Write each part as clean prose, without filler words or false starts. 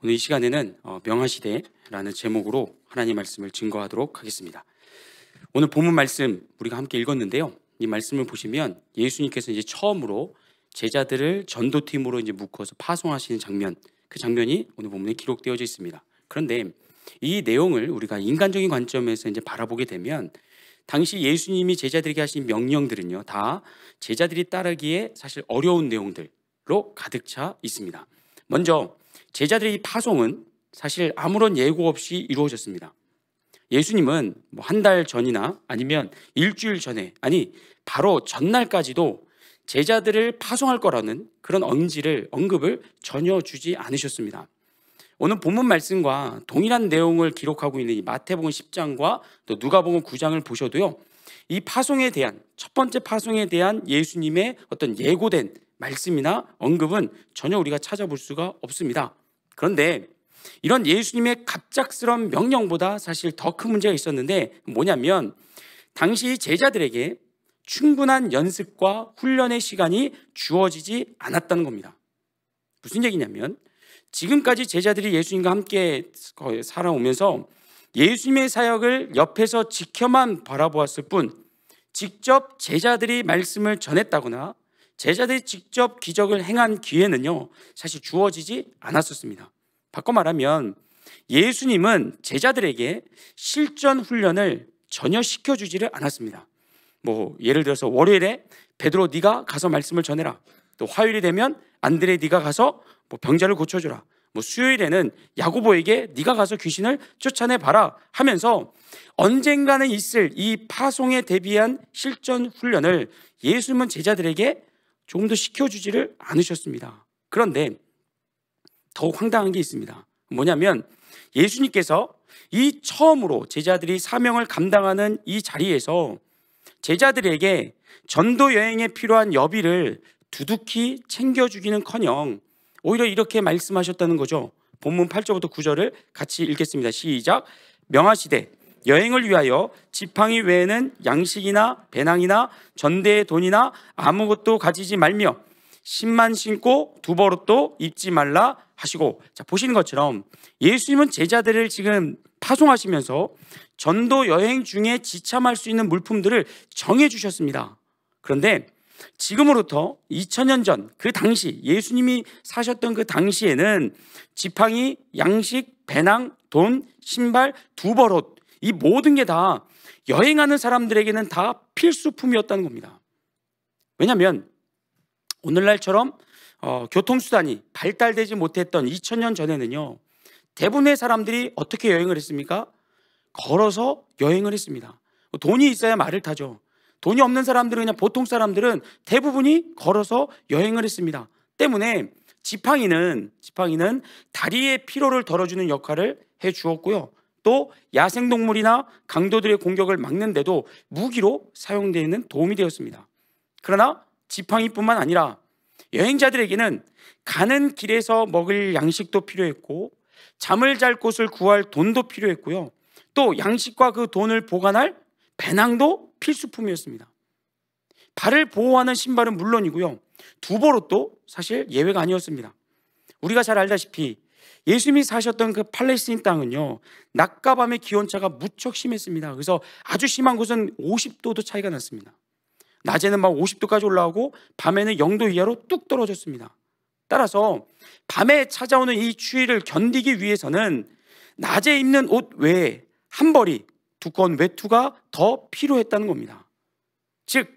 오늘 이 시간에는 명하시되라는 제목으로 하나님 말씀을 증거하도록 하겠습니다. 오늘 본문 말씀 우리가 함께 읽었는데요. 이 말씀을 보시면 예수님께서 이제 처음으로 제자들을 전도팀으로 이제 묶어서 파송하시는 장면, 그 장면이 오늘 본문에 기록되어져 있습니다. 그런데 이 내용을 우리가 인간적인 관점에서 이제 바라보게 되면 당시 예수님이 제자들에게 하신 명령들은요, 다 제자들이 따르기에 사실 어려운 내용들로 가득 차 있습니다. 먼저 제자들의 이 파송은 사실 아무런 예고 없이 이루어졌습니다. 예수님은 한 달 전이나 아니면 일주일 전에, 아니 바로 전날까지도 제자들을 파송할 거라는 그런 언급을 전혀 주지 않으셨습니다. 오늘 본문 말씀과 동일한 내용을 기록하고 있는 이 마태복음 10장과 또 누가복음 9장을 보셔도요, 이 파송에 대한, 첫 번째 파송에 대한 예수님의 어떤 예고된 말씀이나 언급은 전혀 우리가 찾아볼 수가 없습니다. 그런데 이런 예수님의 갑작스러운 명령보다 사실 더 큰 문제가 있었는데, 뭐냐면 당시 제자들에게 충분한 연습과 훈련의 시간이 주어지지 않았다는 겁니다. 무슨 얘기냐면 지금까지 제자들이 예수님과 함께 살아오면서 예수님의 사역을 옆에서 지켜만 바라보았을 뿐, 직접 제자들이 말씀을 전했다거나 제자들이 직접 기적을 행한 기회는요, 사실 주어지지 않았었습니다. 바꿔 말하면 예수님은 제자들에게 실전 훈련을 전혀 시켜주지를 않았습니다. 예를 들어서 월요일에 베드로 네가 가서 말씀을 전해라. 또 화요일이 되면 안드레 네가 가서 병자를 고쳐주라. 수요일에는 야고보에게 네가 가서 귀신을 쫓아내봐라 하면서 언젠가는 있을 이 파송에 대비한 실전 훈련을 예수님은 제자들에게 조금 더 시켜주지를 않으셨습니다. 그런데 더욱 황당한 게 있습니다. 뭐냐면 예수님께서 이 처음으로 제자들이 사명을 감당하는 이 자리에서 제자들에게 전도 여행에 필요한 여비를 두둑히 챙겨주기는커녕 오히려 이렇게 말씀하셨다는 거죠. 본문 8절부터 9절을 같이 읽겠습니다. 시작. 명하시되 여행을 위하여 지팡이 외에는 양식이나 배낭이나 전대의 돈이나 아무것도 가지지 말며 신만 신고 두버릇도 입지 말라 하시고, 자, 보시는 것처럼 예수님은 제자들을 지금 파송하시면서 전도 여행 중에 지참할 수 있는 물품들을 정해 주셨습니다. 그런데 지금으로부터 2000년 전 그 당시 예수님이 사셨던 그 당시에는 지팡이, 양식, 배낭, 돈, 신발, 두버릇, 이 모든 게 다 여행하는 사람들에게는 다 필수품이었다는 겁니다. 왜냐하면 오늘날처럼 교통수단이 발달되지 못했던 2000년 전에는요, 대부분의 사람들이 어떻게 여행을 했습니까? 걸어서 여행을 했습니다. 돈이 있어야 말을 타죠. 돈이 없는 사람들은, 그냥 보통 사람들은 대부분이 걸어서 여행을 했습니다. 때문에 지팡이는 다리의 피로를 덜어주는 역할을 해 주었고요, 또 야생동물이나 강도들의 공격을 막는데도 무기로 사용되는 도움이 되었습니다. 그러나 지팡이뿐만 아니라 여행자들에게는 가는 길에서 먹을 양식도 필요했고 잠을 잘 곳을 구할 돈도 필요했고요, 또 양식과 그 돈을 보관할 배낭도 필수품이었습니다. 발을 보호하는 신발은 물론이고요, 두버릇도 사실 예외가 아니었습니다. 우리가 잘 알다시피 예수님이 사셨던 그 팔레스틴 땅은요, 낮과 밤의 기온차가 무척 심했습니다. 그래서 아주 심한 곳은 50도도 차이가 났습니다. 낮에는 막 50도까지 올라오고 밤에는 0도 이하로 뚝 떨어졌습니다. 따라서 밤에 찾아오는 이 추위를 견디기 위해서는 낮에 입는 옷 외에 한 벌이 두꺼운 외투가 더 필요했다는 겁니다. 즉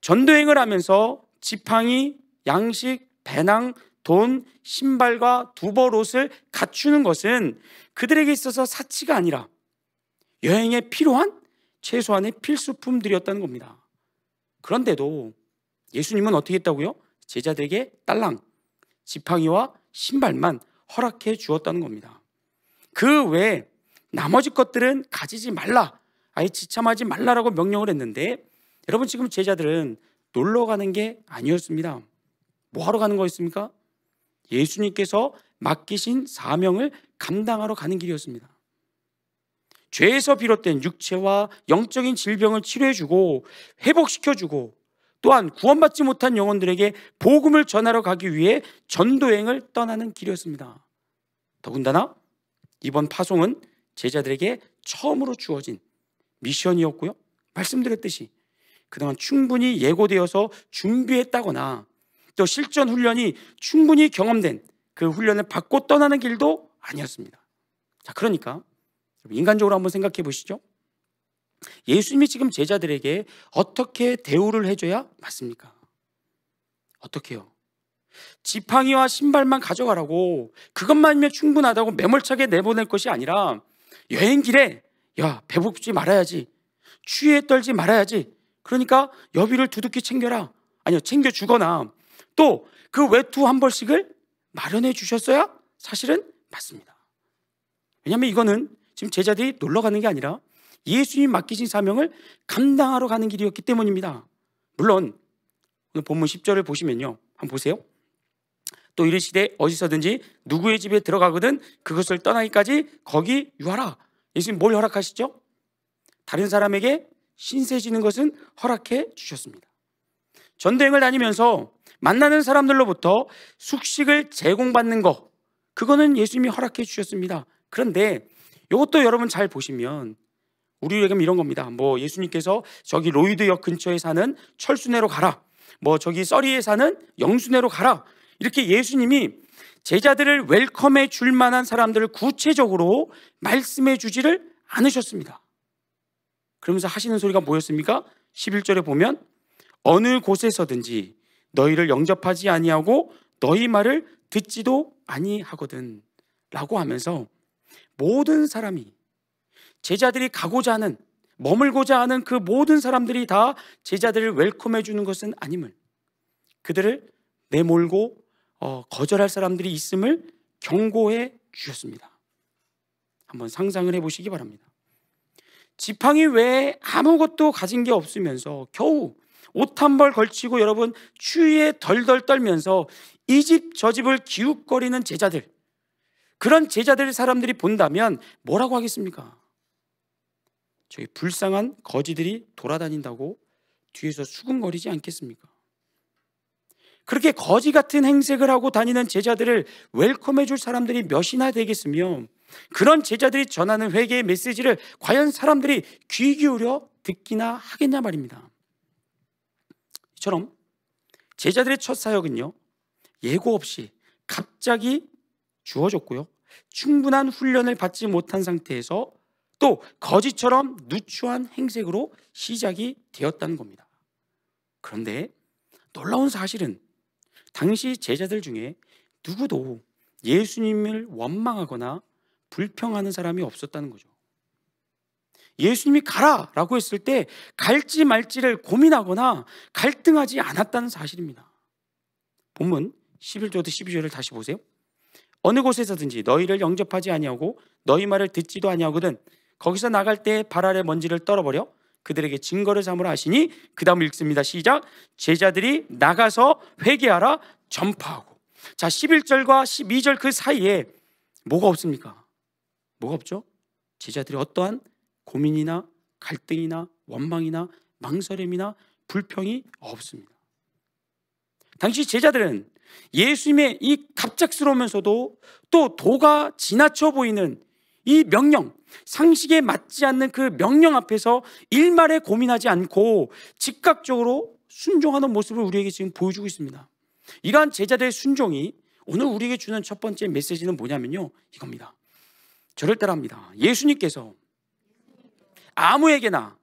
전도행을 하면서 지팡이, 양식, 배낭, 돈, 신발과 두벌옷을 갖추는 것은 그들에게 있어서 사치가 아니라 여행에 필요한 최소한의 필수품들이었다는 겁니다. 그런데도 예수님은 어떻게 했다고요? 제자들에게 딸랑 지팡이와 신발만 허락해 주었다는 겁니다. 그 외에 나머지 것들은 가지지 말라, 아예 지참하지 말라라고 명령을 했는데, 여러분 지금 제자들은 놀러 가는 게 아니었습니다. 뭐 하러 가는 거였습니까? 예수님께서 맡기신 사명을 감당하러 가는 길이었습니다. 죄에서 비롯된 육체와 영적인 질병을 치료해주고 회복시켜주고, 또한 구원받지 못한 영혼들에게 복음을 전하러 가기 위해 전도행을 떠나는 길이었습니다. 더군다나 이번 파송은 제자들에게 처음으로 주어진 미션이었고요. 말씀드렸듯이 그동안 충분히 예고되어서 준비했다거나 또 실전 훈련이 충분히 경험된 그 훈련을 받고 떠나는 길도 아니었습니다. 자, 그러니까 인간적으로 한번 생각해 보시죠. 예수님이 지금 제자들에게 어떻게 대우를 해줘야 맞습니까? 어떻게요? 지팡이와 신발만 가져가라고, 그것만이면 충분하다고 매몰차게 내보낼 것이 아니라 여행 길에 야, 배고프지 말아야지, 추위에 떨지 말아야지, 그러니까 여비를 두둑히 챙겨라, 아니요 챙겨주거나 또 그 외투 한 벌씩을 마련해 주셨어야 사실은 맞습니다. 왜냐하면 이거는 지금 제자들이 놀러 가는 게 아니라 예수님이 맡기신 사명을 감당하러 가는 길이었기 때문입니다. 물론 오늘 본문 10절을 보시면요, 한번 보세요. 또 이르시되 어디서든지 누구의 집에 들어가거든 그것을 떠나기까지 거기 유하라. 예수님 뭘 허락하시죠? 다른 사람에게 신세 지는 것은 허락해 주셨습니다. 전도행을 다니면서 만나는 사람들로부터 숙식을 제공받는 거, 그거는 예수님이 허락해 주셨습니다. 그런데 이것도 여러분 잘 보시면 우리에게 이런 겁니다. 뭐 예수님께서 저기 로이드역 근처에 사는 철수내로 가라, 뭐 저기 써리에 사는 영수내로 가라, 이렇게 예수님이 제자들을 웰컴해 줄 만한 사람들을 구체적으로 말씀해 주지를 않으셨습니다. 그러면서 하시는 소리가 뭐였습니까? 11절에 보면 어느 곳에서든지 너희를 영접하지 아니하고 너희 말을 듣지도 아니하거든 라고 하면서 모든 사람이, 제자들이 가고자 하는, 머물고자 하는 그 모든 사람들이 다 제자들을 웰컴해 주는 것은 아님을, 그들을 내몰고 거절할 사람들이 있음을 경고해 주셨습니다. 한번 상상을 해보시기 바랍니다. 지팡이 외에 아무것도 가진 게 없으면서 겨우 옷 한 벌 걸치고 여러분 추위에 덜덜 떨면서 이 집 저 집을 기웃거리는 제자들, 그런 제자들 사람들이 본다면 뭐라고 하겠습니까? 저기 불쌍한 거지들이 돌아다닌다고 뒤에서 수군거리지 않겠습니까? 그렇게 거지 같은 행색을 하고 다니는 제자들을 웰컴해 줄 사람들이 몇이나 되겠으며, 그런 제자들이 전하는 회개의 메시지를 과연 사람들이 귀 기울여 듣기나 하겠냐 말입니다. 이처럼 제자들의 첫 사역은요, 예고 없이 갑자기 주어졌고요, 충분한 훈련을 받지 못한 상태에서 또 거지처럼 누추한 행색으로 시작이 되었다는 겁니다. 그런데 놀라운 사실은 당시 제자들 중에 누구도 예수님을 원망하거나 불평하는 사람이 없었다는 거죠. 예수님이 가라라고 했을 때 갈지 말지를 고민하거나 갈등하지 않았다는 사실입니다. 본문 11절부터 12절을 다시 보세요. 어느 곳에서든지 너희를 영접하지 아니하고 너희 말을 듣지도 아니하거든 거기서 나갈 때 발 아래 먼지를 떨어버려 그들에게 증거를 삼으라 하시니, 그 다음 읽습니다. 시작. 제자들이 나가서 회개하라 전파하고. 자, 11절과 12절 그 사이에 뭐가 없습니까? 뭐가 없죠? 제자들이 어떠한 고민이나 갈등이나 원망이나 망설임이나 불평이 없습니다. 당시 제자들은 예수님의 이 갑작스러우면서도 또 도가 지나쳐 보이는 이 명령, 상식에 맞지 않는 그 명령 앞에서 일말에 고민하지 않고 즉각적으로 순종하는 모습을 우리에게 지금 보여주고 있습니다. 이러한 제자들의 순종이 오늘 우리에게 주는 첫 번째 메시지는 뭐냐면요, 이겁니다. 저를 따라합니다. 예수님께서 아무에게나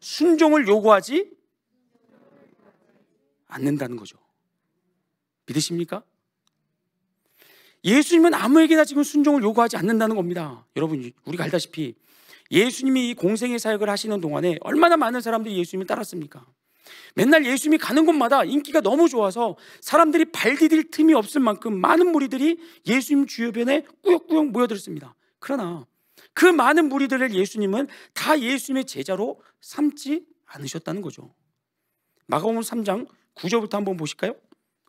순종을 요구하지 않는다는 거죠. 믿으십니까? 예수님은 아무에게나 지금 순종을 요구하지 않는다는 겁니다. 여러분, 우리가 알다시피 예수님이 이 공생의 사역을 하시는 동안에 얼마나 많은 사람들이 예수님을 따랐습니까? 맨날 예수님이 가는 곳마다 인기가 너무 좋아서 사람들이 발 디딜 틈이 없을 만큼 많은 무리들이 예수님 주변에 꾸역꾸역 모여들었습니다. 그러나 그 많은 무리들을 예수님은 다 예수님의 제자로 삼지 않으셨다는 거죠. 마가복음 3장 9절부터 한번 보실까요?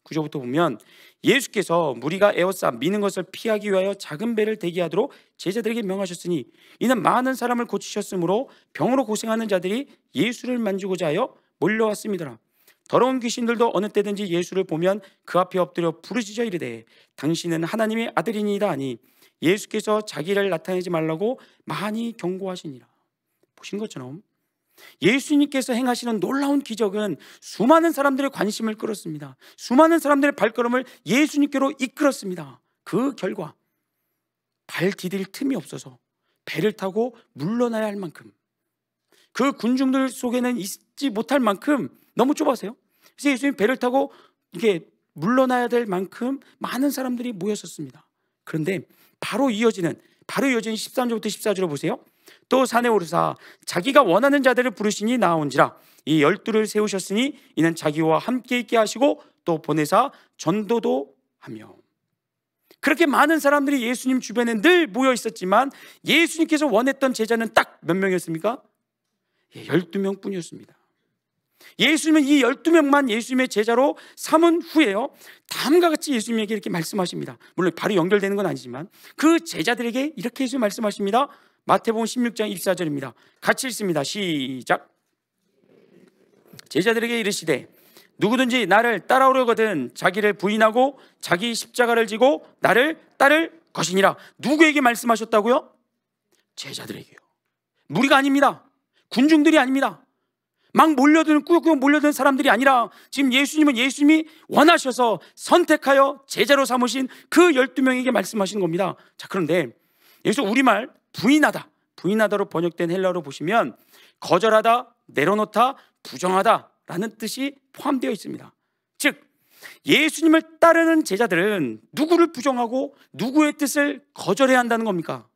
9절부터 보면 예수께서 무리가 에워싸 미는 것을 피하기 위하여 작은 배를 대기하도록 제자들에게 명하셨으니, 이는 많은 사람을 고치셨으므로 병으로 고생하는 자들이 예수를 만지고자 하여 몰려왔습니다. 더러운 귀신들도 어느 때든지 예수를 보면 그 앞에 엎드려 부르짖어 이르되 당신은 하나님의 아들이니이다 하니 예수께서 자기를 나타내지 말라고 많이 경고하시니라. 보신 것처럼 예수님께서 행하시는 놀라운 기적은 수많은 사람들의 관심을 끌었습니다. 수많은 사람들의 발걸음을 예수님께로 이끌었습니다. 그 결과 발 디딜 틈이 없어서 배를 타고 물러나야 할 만큼, 그 군중들 속에는 있지 못할 만큼 너무 좁아서요. 그래서 예수님 배를 타고 이게 물러나야 될 만큼 많은 사람들이 모였었습니다. 그런데 바로 이어지는 13절부터 14절을 보세요. 또 산에 오르사 자기가 원하는 자들을 부르시니 나온지라. 이 12를 세우셨으니 이는 자기와 함께 있게 하시고 또 보내사 전도도 하며. 그렇게 많은 사람들이 예수님 주변에 늘 모여 있었지만 예수님께서 원했던 제자는 딱 몇 명이었습니까? 12명 뿐이었습니다. 예수님은 이 12명만 예수님의 제자로 삼은 후에요, 다음과 같이 예수님에게 이렇게 말씀하십니다. 물론 바로 연결되는 건 아니지만 그 제자들에게 이렇게 예수님 말씀하십니다. 마태복음 16장 24절입니다. 같이 읽습니다. 시작. 제자들에게 이르시되 누구든지 나를 따라오려거든 자기를 부인하고 자기 십자가를 지고 나를 따를 것이니라. 누구에게 말씀하셨다고요? 제자들에게요. 무리가 아닙니다. 군중들이 아닙니다. 막 몰려드는, 꾸역꾸역 몰려드는 사람들이 아니라 지금 예수님은 예수님이 원하셔서 선택하여 제자로 삼으신 그 12명에게 말씀하신 겁니다. 자, 그런데 여기서 우리말 부인하다로 번역된 헬라어로 보시면 거절하다, 내려놓다, 부정하다 라는 뜻이 포함되어 있습니다. 즉 예수님을 따르는 제자들은 누구를 부정하고 누구의 뜻을 거절해야 한다는 겁니까?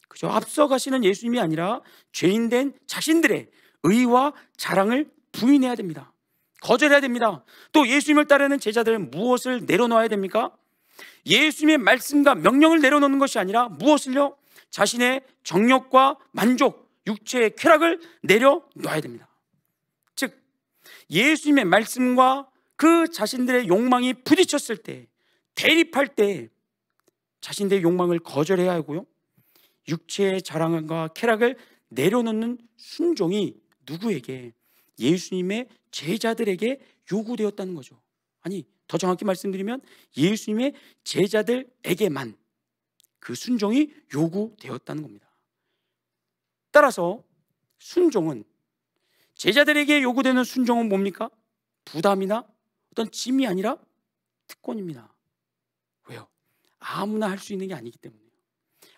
그죠? 앞서가시는 예수님이 아니라 죄인된 자신들의 의와 자랑을 부인해야 됩니다. 거절해야 됩니다. 또 예수님을 따르는 제자들은 무엇을 내려놓아야 됩니까? 예수님의 말씀과 명령을 내려놓는 것이 아니라 무엇을요? 자신의 정욕과 만족, 육체의 쾌락을 내려놓아야 됩니다. 즉 예수님의 말씀과 그 자신들의 욕망이 부딪혔을 때, 대립할 때 자신들의 욕망을 거절해야 하고요, 육체의 자랑과 쾌락을 내려놓는 순종이 누구에게? 예수님의 제자들에게 요구되었다는 거죠. 아니, 더 정확히 말씀드리면 예수님의 제자들에게만 그 순종이 요구되었다는 겁니다. 따라서 순종은, 제자들에게 요구되는 순종은 뭡니까? 부담이나 어떤 짐이 아니라 특권입니다. 왜요? 아무나 할 수 있는 게 아니기 때문에요.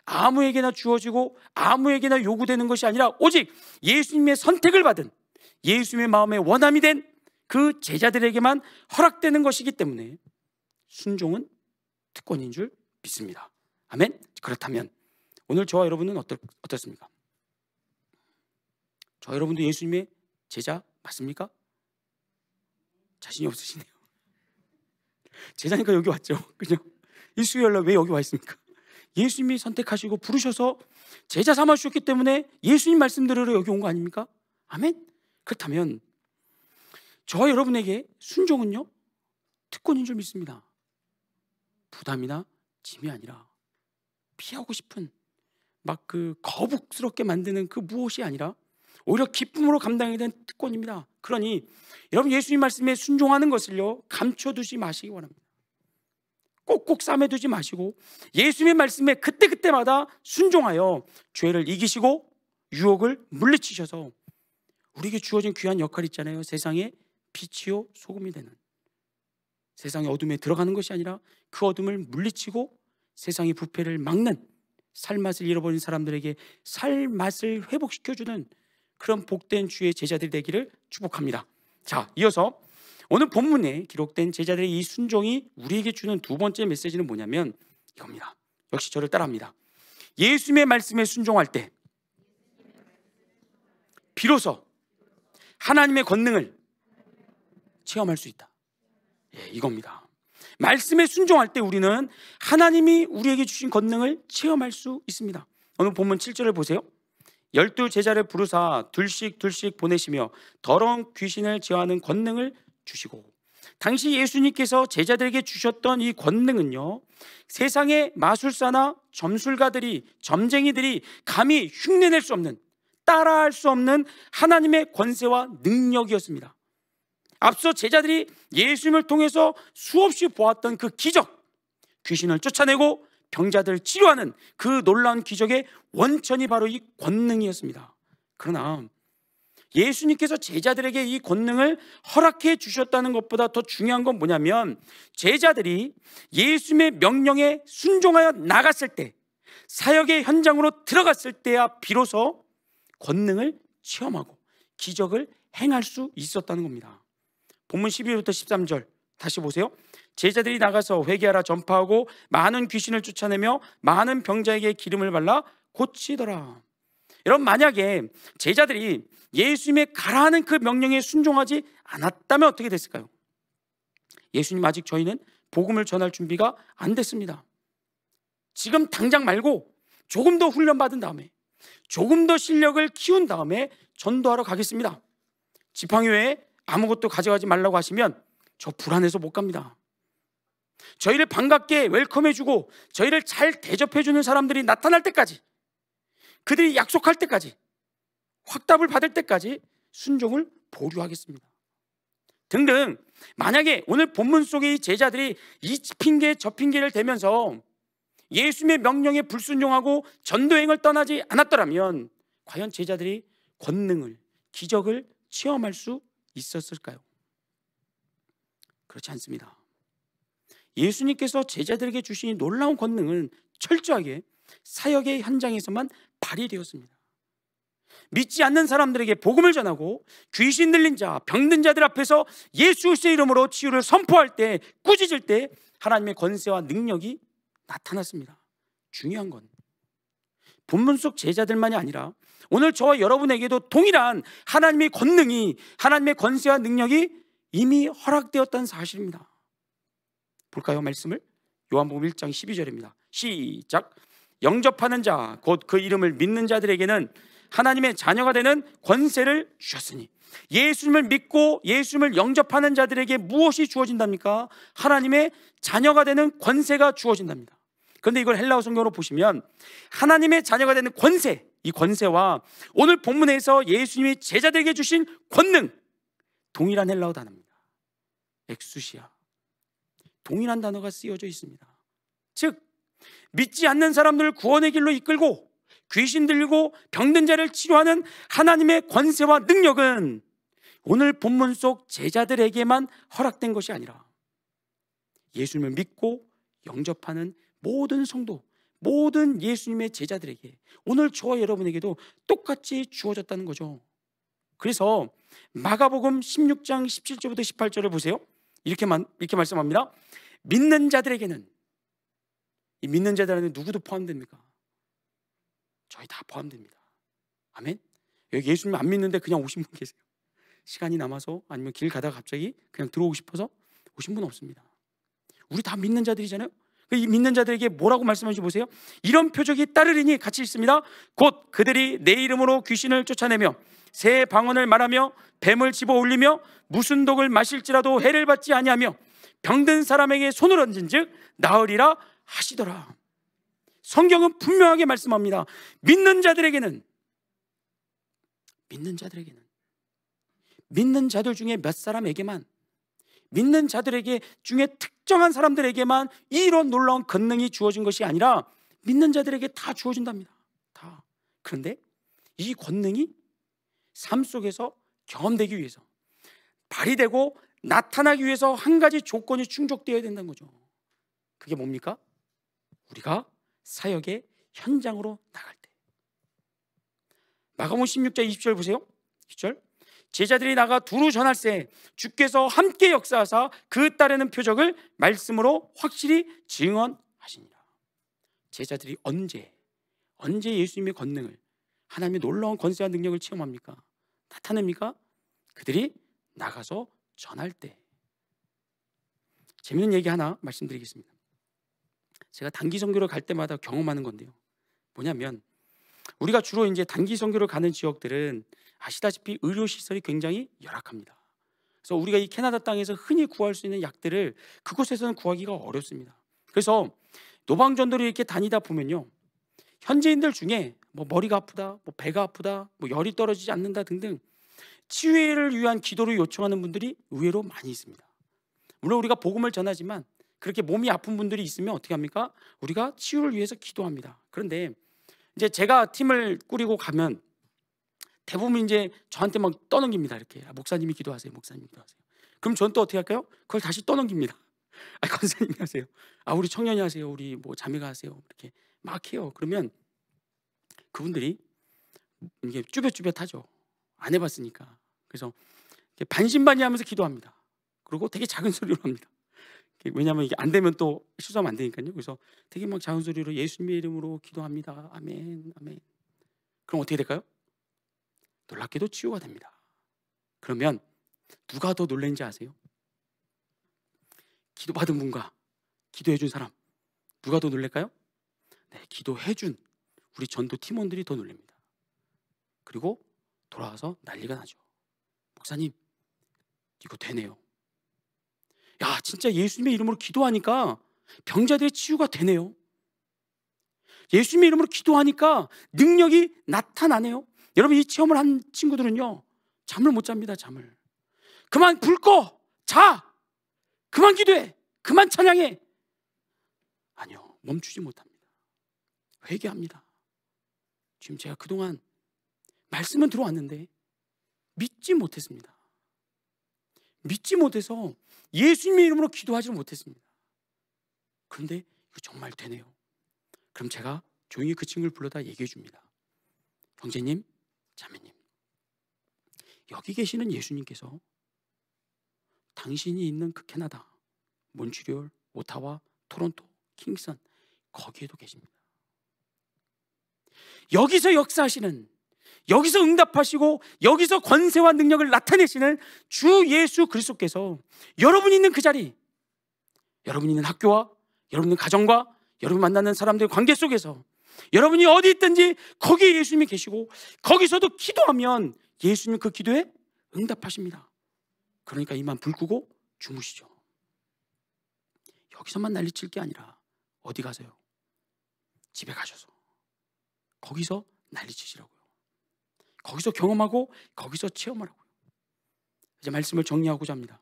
아무에게나 주어지고 아무에게나 요구되는 것이 아니라 오직 예수님의 선택을 받은, 예수님의 마음에 원함이 된 그 제자들에게만 허락되는 것이기 때문에 순종은 특권인 줄 믿습니다. 아멘. 그렇다면 오늘 저와 여러분은 어떻습니까? 저와 여러분도 예수님의 제자 맞습니까? 자신이 없으시네요. 제자니까 여기 왔죠. 그죠? 이 수요일날 왜 여기 와 있습니까? 예수님이 선택하시고 부르셔서 제자 삼아 주셨기 때문에 예수님 말씀 들으러 여기 온 거 아닙니까? 아멘. 그렇다면 저와 여러분에게 순종은요, 특권인 줄 믿습니다. 부담이나 짐이 아니라, 피하고 싶은 막 그 거북스럽게 만드는 그 무엇이 아니라 오히려 기쁨으로 감당하게 된 특권입니다. 그러니 여러분, 예수님 말씀에 순종하는 것을요 감춰두지 마시기 바랍니다. 꼭꼭 싸매두지 마시고 예수님의 말씀에 그때그때마다 순종하여 죄를 이기시고 유혹을 물리치셔서 우리에게 주어진 귀한 역할이 있잖아요. 세상의 빛이요 소금이 되는, 세상의 어둠에 들어가는 것이 아니라 그 어둠을 물리치고 세상의 부패를 막는, 살맛을 잃어버린 사람들에게 살맛을 회복시켜주는 그런 복된 주의 제자들이 되기를 축복합니다. 자, 이어서 오늘 본문에 기록된 제자들의 이 순종이 우리에게 주는 두 번째 메시지는 뭐냐면 이겁니다. 역시 저를 따라합니다. 예수님의 말씀에 순종할 때 비로소 하나님의 권능을 체험할 수 있다. 이겁니다. 말씀에 순종할 때 우리는 하나님이 우리에게 주신 권능을 체험할 수 있습니다. 오늘 본문 7절을 보세요. 12 제자를 부르사 둘씩 보내시며 더러운 귀신을 제어하는 권능을 주시고. 당시 예수님께서 제자들에게 주셨던 이 권능은요, 세상의 마술사나 점술가들이, 점쟁이들이 감히 흉내낼 수 없는, 따라할 수 없는 하나님의 권세와 능력이었습니다. 앞서 제자들이 예수님을 통해서 수없이 보았던 그 기적, 귀신을 쫓아내고 병자들을 치료하는 그 놀라운 기적의 원천이 바로 이 권능이었습니다. 그러나 예수님께서 제자들에게 이 권능을 허락해 주셨다는 것보다 더 중요한 건 뭐냐면, 제자들이 예수님의 명령에 순종하여 나갔을 때, 사역의 현장으로 들어갔을 때야 비로소 권능을 체험하고 기적을 행할 수 있었다는 겁니다. 본문 12절부터 13절 다시 보세요. 제자들이 나가서 회개하라 전파하고 많은 귀신을 쫓아내며 많은 병자에게 기름을 발라 고치더라. 여러분, 만약에 제자들이 예수님의 가라 하는 그 명령에 순종하지 않았다면 어떻게 됐을까요? 예수님, 아직 저희는 복음을 전할 준비가 안 됐습니다. 지금 당장 말고 조금 더 훈련받은 다음에, 조금 더 실력을 키운 다음에 전도하러 가겠습니다. 지팡이외에 아무것도 가져가지 말라고 하시면 저 불안해서 못 갑니다. 저희를 반갑게 웰컴해주고 저희를 잘 대접해주는 사람들이 나타날 때까지, 그들이 약속할 때까지, 확답을 받을 때까지 순종을 보류하겠습니다. 등등. 만약에 오늘 본문 속의 이 제자들이 이 핑계 저 핑계를 대면서 예수님의 명령에 불순종하고 전도행을 떠나지 않았더라면 과연 제자들이 권능을, 기적을 체험할 수 있었을까요? 그렇지 않습니다. 예수님께서 제자들에게 주신 이 놀라운 권능은 철저하게 사역의 현장에서만 발휘되었습니다. 믿지 않는 사람들에게 복음을 전하고 귀신 들린 자, 병든 자들 앞에서 예수 그리스도의 이름으로 치유를 선포할 때, 꾸짖을 때 하나님의 권세와 능력이 나타났습니다. 중요한 건 본문 속 제자들만이 아니라 오늘 저와 여러분에게도 동일한 하나님의 권능이, 하나님의 권세와 능력이 이미 허락되었다는 사실입니다. 볼까요? 말씀을 요한복음 1장 12절입니다. 시작. 영접하는 자, 곧 그 이름을 믿는 자들에게는 하나님의 자녀가 되는 권세를 주셨으니. 예수님을 믿고 예수님을 영접하는 자들에게 무엇이 주어진답니까? 하나님의 자녀가 되는 권세가 주어진답니다. 그런데 이걸 헬라어 성경으로 보시면 하나님의 자녀가 되는 권세, 이 권세와 오늘 본문에서 예수님이 제자들에게 주신 권능, 동일한 헬라어 단어입니다. 엑수시아. 동일한 단어가 쓰여져 있습니다. 즉, 믿지 않는 사람들을 구원의 길로 이끌고 귀신 들리고 병든 자를 치료하는 하나님의 권세와 능력은 오늘 본문 속 제자들에게만 허락된 것이 아니라 예수님을 믿고 영접하는 모든 성도, 모든 예수님의 제자들에게, 오늘 저와 여러분에게도 똑같이 주어졌다는 거죠. 그래서 마가복음 16장 17절부터 18절을 보세요. 이렇게 말씀합니다. 믿는 자들에게는, 이 믿는 자들에게는 누구도 포함됩니까? 저희 다 포함됩니다. 아멘. 여기 예수님 안 믿는데 그냥 오신 분 계세요? 시간이 남아서, 아니면 길 가다가 갑자기 그냥 들어오고 싶어서 오신 분 없습니다. 우리 다 믿는 자들이잖아요. 이 믿는 자들에게 뭐라고 말씀하시지 보세요. 이런 표적이 따르리니, 같이 있습니다. 곧 그들이 내 이름으로 귀신을 쫓아내며 새 방언을 말하며 뱀을 집어 올리며 무슨 독을 마실지라도 해를 받지 아니하며 병든 사람에게 손을 얹은즉 나으리라 하시더라. 성경은 분명하게 말씀합니다. 믿는 자들에게는, 믿는 자들 중에 몇 사람에게만, 믿는 자들에게 중에 특정한 사람들에게만 이런 놀라운 권능이 주어진 것이 아니라 믿는 자들에게 다 주어진답니다. 다. 그런데 이 권능이 삶 속에서 경험되기 위해서, 발휘되고 나타나기 위해서 한 가지 조건이 충족되어야 된다는 거죠. 그게 뭡니까? 우리가 사역의 현장으로 나갈 때. 마가복음 16장 20절 보세요. 20절. 제자들이 나가 두루 전할세 주께서 함께 역사하사 그 따르는 표적을 말씀으로 확실히 증언하시니라. 제자들이 언제 예수님의 권능을, 하나님의 놀라운 권세와 능력을 체험합니까? 나타냅니까? 그들이 나가서 전할 때. 재밌는 얘기 하나 말씀드리겠습니다. 제가 단기 선교를 갈 때마다 경험하는 건데요. 뭐냐면, 우리가 주로 이제 단기 선교를 가는 지역들은 아시다시피 의료 시설이 굉장히 열악합니다. 그래서 우리가 이 캐나다 땅에서 흔히 구할 수 있는 약들을 그곳에서는 구하기가 어렵습니다. 그래서 노방전도를 이렇게 다니다 보면요, 현지인들 중에 뭐 머리가 아프다, 뭐 배가 아프다, 뭐 열이 떨어지지 않는다 등등 치유를 위한 기도를 요청하는 분들이 의외로 많이 있습니다. 물론 우리가 복음을 전하지만 그렇게 몸이 아픈 분들이 있으면 어떻게 합니까? 우리가 치유를 위해서 기도합니다. 그런데 이제 제가 팀을 꾸리고 가면 대부분 이제 저한테 막 떠넘깁니다. 이렇게 목사님이 기도하세요. 목사님이 기도하세요. 그럼 전 또 어떻게 할까요? 그걸 다시 떠넘깁니다. 권사님이 하세요. 우리 청년이 하세요. 우리 뭐 자매가 하세요. 이렇게 막 해요. 그러면 그분들이 이게 쭈뼛쭈뼛하죠. 안 해봤으니까. 그래서 반신반의하면서 기도합니다. 그리고 되게 작은 소리로 합니다. 왜냐하면 이게 안 되면 또 실수하면 안 되니까요. 그래서 되게 막 작은 소리로 예수님의 이름으로 기도합니다. 아멘, 아멘. 그럼 어떻게 될까요? 놀랍게도 치유가 됩니다. 그러면 누가 더 놀란지 아세요? 기도받은 분과 기도해준 사람, 누가 더 놀랄까요? 네, 기도해준 우리 전도 팀원들이 더 놀랍니다. 그리고 돌아와서 난리가 나죠. 목사님, 이거 되네요. 야, 진짜 예수님의 이름으로 기도하니까 병자들의 치유가 되네요. 예수님의 이름으로 기도하니까 능력이 나타나네요. 여러분, 이 체험을 한 친구들은요, 잠을 못 잡니다. 잠을. 그만 불 꺼! 자! 그만 기도해! 그만 찬양해! 아니요, 멈추지 못합니다. 회개합니다. 지금 제가 그동안 말씀은 들어왔는데 믿지 못했습니다. 믿지 못해서 예수님의 이름으로 기도하지를 못했습니다. 그런데 이거 정말 되네요. 그럼 제가 조용히 그 친구를 불러다 얘기해 줍니다. 형제님, 자매님, 여기 계시는 예수님께서 당신이 있는 그 캐나다, 몬트리올, 오타와, 토론토, 킹선, 거기에도 계십니다. 여기서 역사하시는, 여기서 응답하시고 여기서 권세와 능력을 나타내시는 주 예수 그리스도께서 여러분이 있는 그 자리, 여러분이 있는 학교와 여러분 있는 가정과 여러분 만나는 사람들의 관계 속에서 여러분이 어디 있든지 거기에 예수님이 계시고 거기서도 기도하면 예수님 그 기도에 응답하십니다. 그러니까 이만 불 끄고 주무시죠. 여기서만 난리칠 게 아니라 어디 가세요? 집에 가셔서 거기서 난리치시라고요. 거기서 경험하고 거기서 체험하라고요. 이제 말씀을 정리하고자 합니다.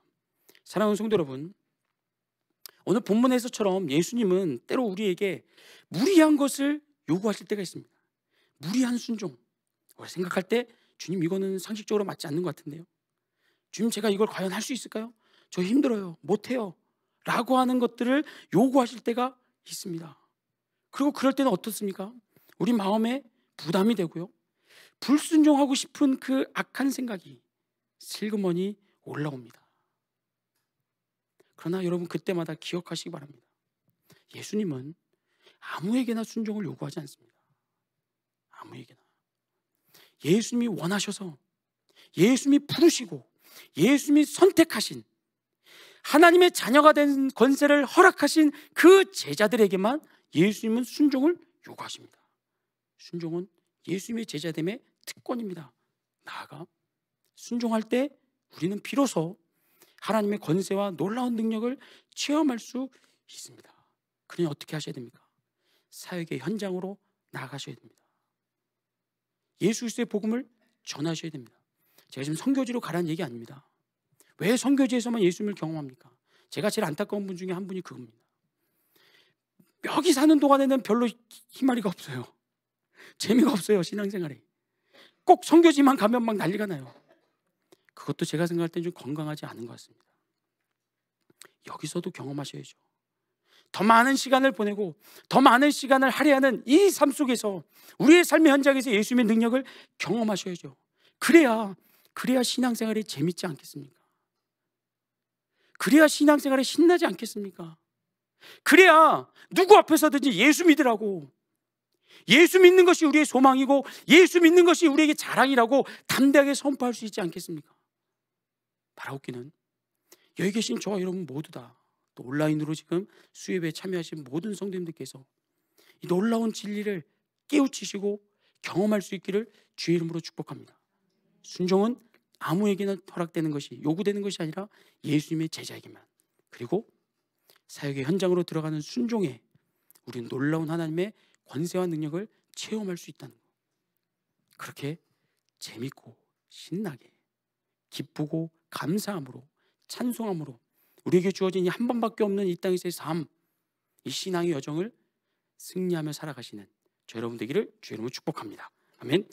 사랑하는 성도 여러분, 오늘 본문에서처럼 예수님은 때로 우리에게 무리한 것을 요구하실 때가 있습니다. 무리한 순종. 우리가 생각할 때 주님, 이거는 상식적으로 맞지 않는 것 같은데요. 주님, 제가 이걸 과연 할 수 있을까요? 저 힘들어요. 못해요. 라고 하는 것들을 요구하실 때가 있습니다. 그리고 그럴 때는 어떻습니까? 우리 마음에 부담이 되고요, 불순종하고 싶은 그 악한 생각이 슬그머니 올라옵니다. 그러나 여러분, 그때마다 기억하시기 바랍니다. 예수님은 아무에게나 순종을 요구하지 않습니다. 아무에게나. 예수님이 원하셔서, 예수님이 부르시고 예수님이 선택하신, 하나님의 자녀가 된 권세를 허락하신 그 제자들에게만 예수님은 순종을 요구하십니다. 순종은 예수님의 제자됨의 특권입니다. 나아가 순종할 때 우리는 비로소 하나님의 권세와 놀라운 능력을 체험할 수 있습니다. 그러니 어떻게 하셔야 됩니까? 사역의 현장으로 나아가셔야 됩니다. 예수 그리스도의 복음을 전하셔야 됩니다. 제가 지금 선교지로 가라는 얘기 아닙니다. 왜 선교지에서만 예수님을 경험합니까? 제가 제일 안타까운 분 중에 한 분이 그겁니다. 여기 사는 동안에는 별로 희마리가 없어요. 재미가 없어요. 신앙생활에. 꼭 선교지만 가면 막 난리가 나요. 그것도 제가 생각할 때 좀 건강하지 않은 것 같습니다. 여기서도 경험하셔야죠. 더 많은 시간을 보내고 더 많은 시간을 할애하는 이 삶 속에서, 우리의 삶의 현장에서 예수님의 능력을 경험하셔야죠. 그래야 신앙생활이 재밌지 않겠습니까? 그래야 신앙생활이 신나지 않겠습니까? 그래야 누구 앞에서든지 예수 믿으라고, 예수 믿는 것이 우리의 소망이고 예수 믿는 것이 우리에게 자랑이라고 담대하게 선포할 수 있지 않겠습니까? 바라옵기는 여기 계신 저와 여러분 모두 다, 또 온라인으로 지금 수협에 참여하신 모든 성도님들께서 이 놀라운 진리를 깨우치시고 경험할 수 있기를 주의 이름으로 축복합니다. 순종은 아무에게나 허락되는 것이, 요구되는 것이 아니라 예수님의 제자에게만, 그리고 사역의 현장으로 들어가는 순종에 우리는 놀라운 하나님의 권세와 능력을 체험할 수 있다는 것. 그렇게 재밌고 신나게 기쁘고 감사함으로 찬송함으로 우리에게 주어진 이 한 번밖에 없는 이 땅에서의 삶, 이 신앙의 여정을 승리하며 살아가시는 저 여러분 되기를 주의 이름으로 축복합니다. 아멘.